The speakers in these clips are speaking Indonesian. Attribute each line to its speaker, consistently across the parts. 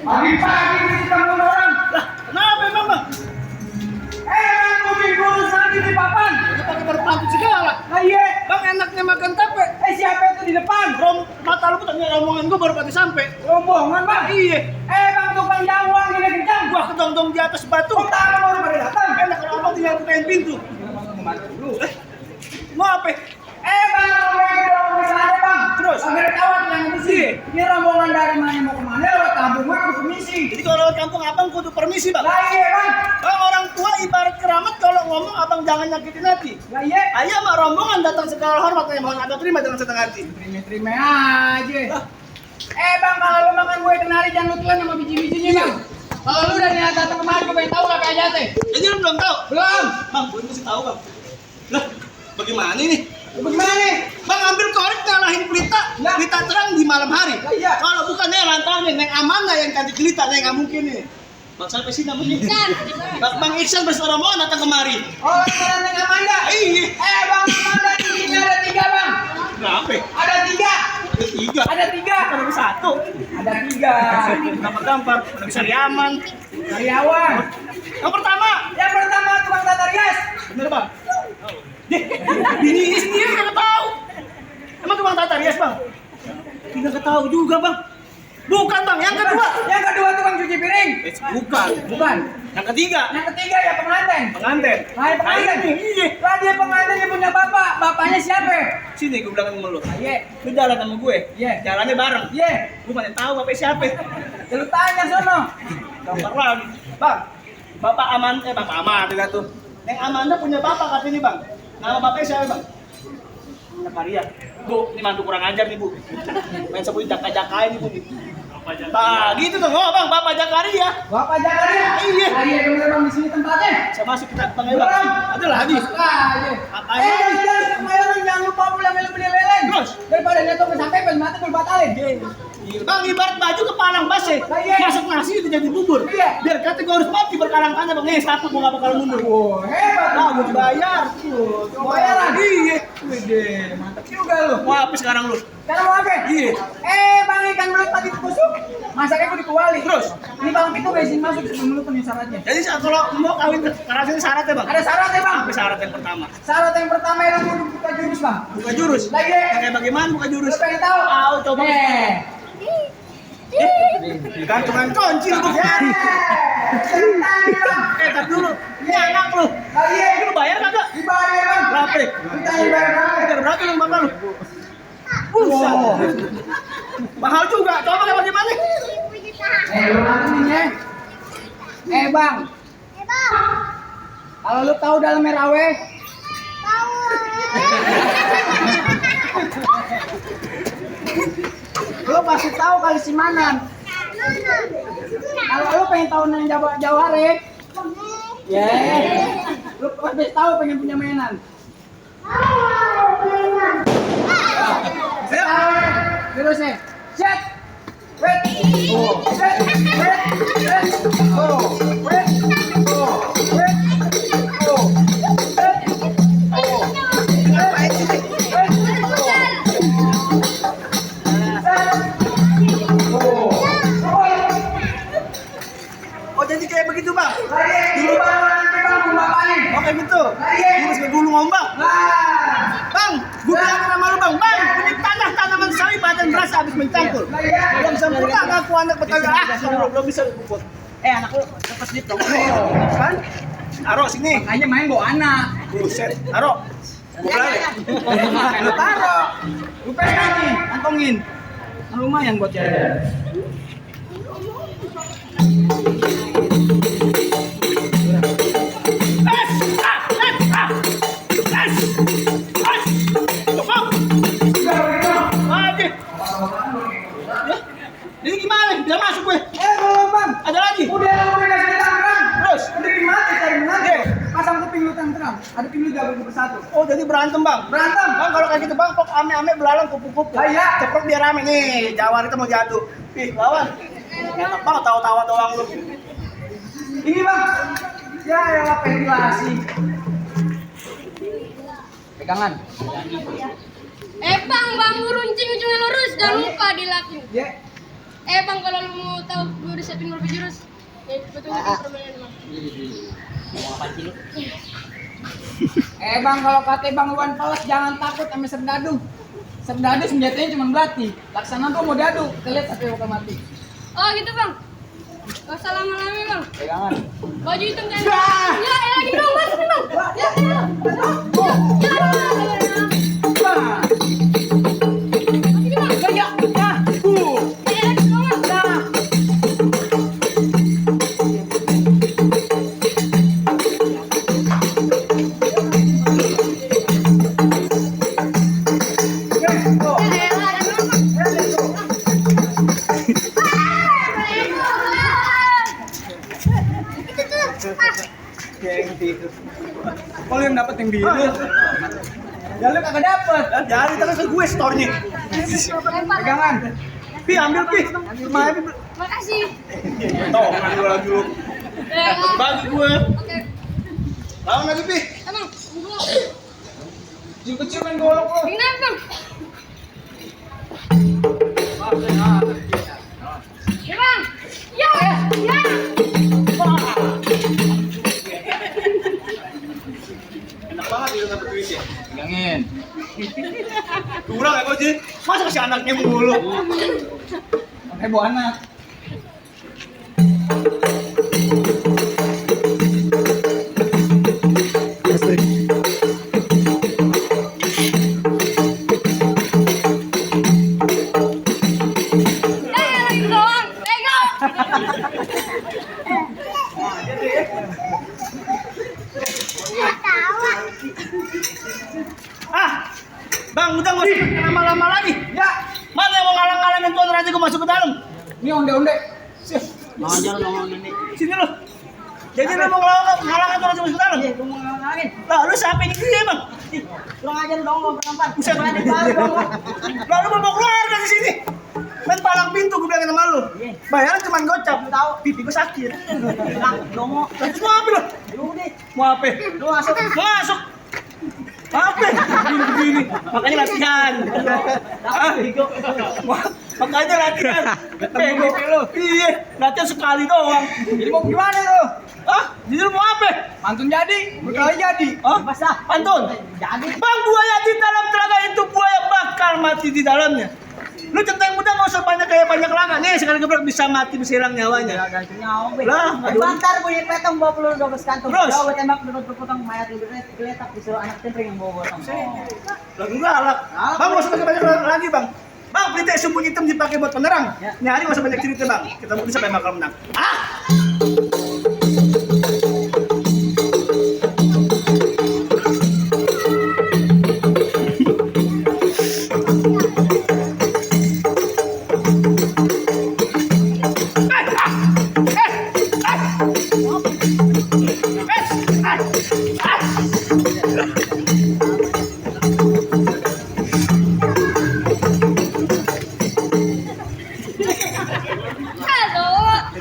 Speaker 1: Pagi-pagi kita ngomong orang.
Speaker 2: Lah, kenapa emang bang?
Speaker 1: Kucing kurus nanti di papan.
Speaker 2: Lu pakai berpantut segala.
Speaker 1: Nah iya.
Speaker 2: Bang enaknya makan tape.
Speaker 1: Siapa itu di depan?
Speaker 2: Mata lu tanya omongan gua baru pati sampai.
Speaker 1: Rombongan bang.
Speaker 2: Iya.
Speaker 1: Bang tukang jawang ini kencang.
Speaker 2: Gua kedong-dong di atas batu.
Speaker 1: Pertama baru pada datang.
Speaker 2: Enak kalau abang tinggal bukain pintu. Mau apa?
Speaker 1: Bang, rombongan bisa ada bang.
Speaker 2: Terus?
Speaker 1: Ambil kawan yang misi. Ini rombongan dari mana mau kemana? Lewat kampung kudu permisi.
Speaker 2: Jadi kalau lewat kampung abang kudu permisi bang.
Speaker 1: Lah iya bang.
Speaker 2: Bang orang tua ibarat keramat kalau ngomong abang jangan nyakitin hati.
Speaker 1: Lah iya.
Speaker 2: Ayah mah rombongan datang segala hormat yang mohon abang terima dengan setengah hati.
Speaker 1: Terima aja. Bang, kalau lu makan kue kenari jangan lu telan sama biji-bijinya bang. Kalau lu udah niat datang kemari, gue pengen tahu apa aja teh.
Speaker 2: Jadi lu belum tahu?
Speaker 1: Belum.
Speaker 2: Bang, gue mesti tahu bang. Lah, bagaimana ini?
Speaker 1: Bagaimana nih?
Speaker 2: Bang ambil korek nyalahin pelita,
Speaker 1: Lah.
Speaker 2: pelita terang di malam hari.
Speaker 1: Lah, iya.
Speaker 2: Kalau bukan lantaran Neng Amanda yang ganti pelita, nggak mungkin nih. Bang siapa sih namanya? Bang Iksan bersuara mohon datang kemari.
Speaker 1: Oh, sekarang Neng Amanda.
Speaker 2: Iya.
Speaker 1: Bang Amanda giginya ada 3 bang.
Speaker 2: Berapa?
Speaker 1: Ada 3.
Speaker 2: Ada 3.
Speaker 1: Ada 3.
Speaker 2: Kan ada 1.
Speaker 1: Ada 3.
Speaker 2: Gampang-gampang. Udah bisa diaman.
Speaker 1: Karyawan.
Speaker 2: Yang pertama
Speaker 1: Tukang tata rias.
Speaker 2: bener bang. Bini sendiri nggak tahu. Emang tukang tata rias bang? Tidak tahu juga bang. Bukan bang. Yang kedua
Speaker 1: Tukang cuci piring.
Speaker 2: bukan.
Speaker 1: Bukan.
Speaker 2: Yang ketiga
Speaker 1: Yang ketiga ya pengantin.
Speaker 2: pengantin.
Speaker 1: Nah, pengantin.
Speaker 2: Iya.
Speaker 1: Lah dia pengantin yang punya bapak. Bapaknya siapa?
Speaker 2: Sini gue bilang sama lu.
Speaker 1: Iya.
Speaker 2: Lu jalan sama gue.
Speaker 1: Iya.
Speaker 2: Jalannya bareng.
Speaker 1: Iya.
Speaker 2: Gue mana tahu bapak siapa.
Speaker 1: Ya, lu tanya sono.
Speaker 2: Gampang lagi. Bang. Bapak Aman tidak tuh. Yang Amanda punya bapak katanya bang. Nama bapaknya siapa bang? Zakaria. Bu, ini mantu kurang ajar nih bu. Main sebut jaka-jakain nih bu. Nah, gitu tuh. Oh bang, Bapak Zakaria.
Speaker 1: Bapak Zakaria.
Speaker 2: Iya.
Speaker 1: Iya, bener bang di sini tempatnya.
Speaker 2: Saya masuk kita panggil bang. Ada lagi.
Speaker 1: Masuk aja.
Speaker 2: Katanya.
Speaker 1: Jangan lupa pulang beli lele.
Speaker 2: Terus?
Speaker 1: Daripada nyetok sampai mati pun batalin.
Speaker 2: Bang ibarat baju kepalang basi.
Speaker 1: Iya.
Speaker 2: Masak nasi itu jadi bubur.
Speaker 1: Iya.
Speaker 2: Biar kata gue harus mati berkalang tanda bang. Satu gue gak bakal mundur.
Speaker 1: Wah, hebat.
Speaker 2: Nah, gue dibayar.
Speaker 1: Bayaran.
Speaker 2: Iya.
Speaker 1: Wede, mantap juga lu.
Speaker 2: Mau apa sekarang lu?
Speaker 1: Sekarang mau apa?
Speaker 2: Iya.
Speaker 1: Bang ikan belut mati tusuk. Masaknya gue dikuali.
Speaker 2: Terus?
Speaker 1: Ini bang itu bensin masuk sebelum lu penuhi syaratnya.
Speaker 2: Jadi kalau mau kawin karasin syaratnya bang.
Speaker 1: Ada syaratnya bang.
Speaker 2: Apa syarat yang pertama?
Speaker 1: Syarat yang pertama itu kudu buka jurus bang.
Speaker 2: Buka jurus.
Speaker 1: Lagi.
Speaker 2: Kayak bagaimana buka jurus?
Speaker 1: Lu pengen tahu?
Speaker 2: Tahu coba. Gantungan kunci lu bukan. Tar dulu. Ini anak lu. Ini lu bayar kagak?
Speaker 1: Dibayar bang.
Speaker 2: Berapa?
Speaker 1: Kita dibayar berapa?
Speaker 2: Bayar berapa lu bapak lu? Buset. Mahal juga. Coba kayak bagaimana?
Speaker 1: Lu nanti nih ya. Bang. Kalau lu tahu dalamnya rawe? Lu pasti tahu kali Simanan. Kalau lu pengen tahu nang Jaware, ya. Lu pasti tahu pengen punya mainan.
Speaker 2: Siap.
Speaker 1: Terus nih. Set. Wait. Oh. Set. Wait. Set. Oh. Wait. Oh. Wait. Oh. Set. Oh.
Speaker 2: Ngapain sih?
Speaker 1: Wait. Oh.
Speaker 2: Oh jadi kayak begitu bang?
Speaker 1: Dulu bang nanti bang bapaknya.
Speaker 2: Oh kayak gitu? Jurus ngegulung ombak? Bang, gue bilang sama lu bang, punya tanah tanaman sawit badan berasa habis mencampur. Belum sempurna ngaku anak Betawi belum bisa puput.
Speaker 1: Anak lu lepas di toko.
Speaker 2: Kan? Taruh sini.
Speaker 1: Makanya main bawa anak.
Speaker 2: Buset, taruh. Gue balik.
Speaker 1: Lu taruh. Lu pegang nih, kantongin. Kan lumayan buat cewek.
Speaker 2: Ini gimana? Bisa masuk gue?
Speaker 1: Belum bang.
Speaker 2: Ada lagi?
Speaker 1: Udah kasih tangan.
Speaker 2: Terus?
Speaker 1: Udah mati cari menantu. Pasang kuping lu terang. Ada kuping lu gabung bersatu.
Speaker 2: Oh jadi berantem bang?
Speaker 1: Berantem.
Speaker 2: Bang kalau kayak gitu bang, pok ame-ame belalang kupu-kupu.
Speaker 1: Ah, iya.
Speaker 2: Ceprok biar rame nih, Jawar itu mau jatuh. Ih lawan. Enak banget tawa-tawa doang lu.
Speaker 1: Ini bang. Ya elah ventilasi. Pegangan.
Speaker 3: Bang runcing ujungnya Bang, kalau lu mau tahu gue udah siapin berapa jurus, ya betul permainan bang.
Speaker 1: Bang, kalau kata Bang Iwan Fals jangan takut sama Serdadu. Serdadu senjatanya cuma belati. Laksana tuh mau diadu, kita lihat sampai bakal mati.
Speaker 3: Oh gitu bang. Gak usah lama-lama bang.
Speaker 1: Pegangan.
Speaker 3: Baju hitam kan. Ya lagi dong, masukin bang. Ya.
Speaker 1: Wah. Ya. Kalau yang dapat yang biru, ya lu kagak dapat.
Speaker 2: Jadi terus gue store-nya.
Speaker 1: Pegangan.
Speaker 2: Pi ambil pi. Main.
Speaker 3: Makasih.
Speaker 2: Tuh, ambil lagi lu. Bagi gue.
Speaker 3: Oke.
Speaker 2: Lawan lagi pi.
Speaker 3: Bang, dulu.
Speaker 1: Kecil main golok lu.
Speaker 3: Gimana bang? Ya bang. Ya. Ya.
Speaker 2: Enak banget itu dapat duitnya.
Speaker 1: Pegangin.
Speaker 2: Kurang ya kok sih. Masa kasih anaknya mulu.
Speaker 1: Pakai bawa anak.
Speaker 3: Lagi doang. Pegang.
Speaker 2: Bang, udah nggak usah lama-lama lagi.
Speaker 1: Ya.
Speaker 2: Mana yang mau ngalang-ngalangin tuan raja gue masuk ke dalam?
Speaker 1: Ini onde-onde.
Speaker 2: Ngajar dong ini. Sini lu. Jadi lu mau ngalangin tuan raja masuk ke dalam?
Speaker 1: Iya, gua mau ngalangin.
Speaker 2: Lah, lu siapa ini dia, Bang?
Speaker 1: Kurang ajar dong lo penampan.
Speaker 2: Buset. Lah, lu mau keluar dari sini. Main palang pintu gue bilangin sama lu. Bayaran cuma gocap. Tahu, pipi gue sakit.
Speaker 1: Dongo.
Speaker 2: Terus mau apa lu?
Speaker 1: Udah.
Speaker 2: Mau apa?
Speaker 1: Lu masuk.
Speaker 2: Masuk. Apa? Begini. Makanya latihan. Ah, makanya latihan.
Speaker 1: Bego lu.
Speaker 2: Iya, latihan sekali doang.
Speaker 1: Jadi mau gimana lu?
Speaker 2: Ah, jadi lu mau apa?
Speaker 1: Pantun jadi, berkali jadi.
Speaker 2: Hah? Pantun?
Speaker 1: Jadi.
Speaker 2: Bang, buaya di dalam telaga itu buaya bakal mati di dalamnya. Lu centeng muda nggak usah banyak kayak banyak laga. Nih, sekali gebrak bisa mati, bisa hilang nyawanya.
Speaker 1: Ganti nyawa, Be.
Speaker 2: Lah, aduh.
Speaker 1: Bantar punya petong bawa peluru 12 kantung.
Speaker 2: Terus?
Speaker 1: Bawa tembak berpotong mayat geletak disuruh anak tempring yang bawa potong.
Speaker 2: Lagu galak. Bang, nggak usah pakai banyak lagi, Bang. Bang, pelita sumbu hitam dipakai buat penerang.
Speaker 1: Ya.
Speaker 2: Ini hari nggak usah banyak cerita, Bang. Kita mungkin sampai bakal menang. Ah!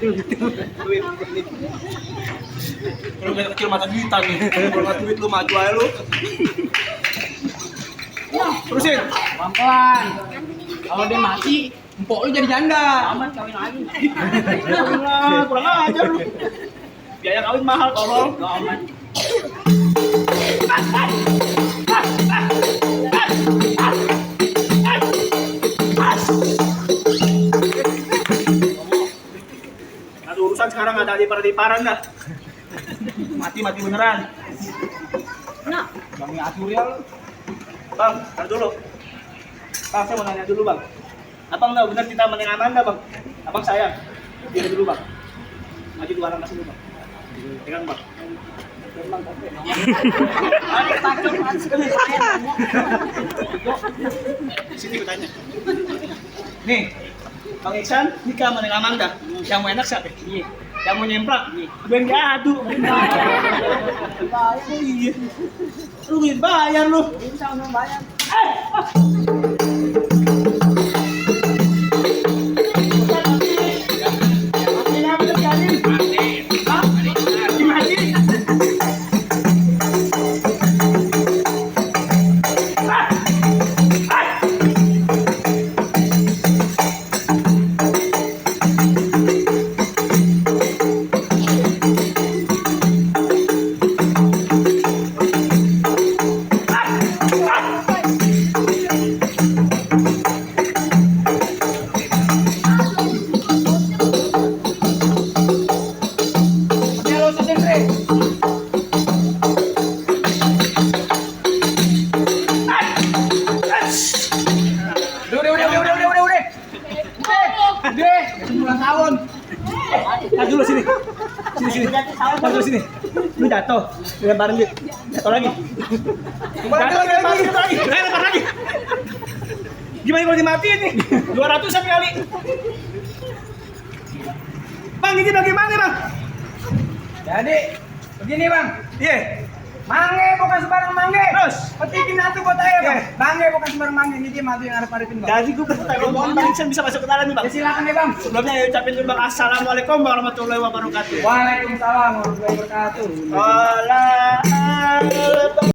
Speaker 2: Duit. Lu kayak kecil mata duitan nih. Kalau nggak duit lu maju aja lu. Terusin.
Speaker 1: Pelan-pelan. Kalau dia mati, empok lu jadi janda.
Speaker 3: Aman kawin lagi.
Speaker 2: Kurang ajar lu. Biaya kawin mahal tolol.
Speaker 1: Gak aman.
Speaker 2: Ada urusan sekarang ada di paran dah. Mati beneran.
Speaker 1: Nah, Bang atur ya lu.
Speaker 2: Bang, tar dulu. Bang, saya mau nanya dulu, Bang. Abang tahu benar kita menang Amanda, Bang. Abang sayang. Diri dulu, Bang. Maju dua orang dulu, Bang. Pegang, Bang. Sini gue tanya. Nih, Bang Iksan nikah sama Neng Amanda. Yang mau enak siapa? Iya. Yang mau nyemplak? Iya. Gue yang diadu. Iya. Lu bayar lu.
Speaker 1: Bisa langsung bayar. Udah. Udah, ulang tahun.
Speaker 2: Tar dulu sini. Sini. Tar dulu sini. Lu jatuh. Lemparin dia. Jatuh lagi. Jatuh lagi. Lempar lagi. Gimana kalau dimatiin nih? 200-an kali. Bang, ini bagaimana, Bang?
Speaker 1: Jadi, begini bang.
Speaker 2: Iya.
Speaker 1: Mangge bukan sembarang mangge.
Speaker 2: Terus?
Speaker 1: Petikin atu buat ayo bang.
Speaker 2: Iya.
Speaker 1: Mangge bukan sembarang mangge. Ini dia matu yang arep-arepin bang.
Speaker 2: Jadi gue bertanya, mohon Bang Iksan bisa masuk ke dalam nih, Bang.
Speaker 1: Ya silakan nih bang.
Speaker 2: Sebelumnya ya ucapin dulu Bang, Assalamualaikum warahmatullahi wabarakatuh.
Speaker 1: Waalaikumsalam warahmatullahi wabarakatuh.
Speaker 2: Waalaikumsalam.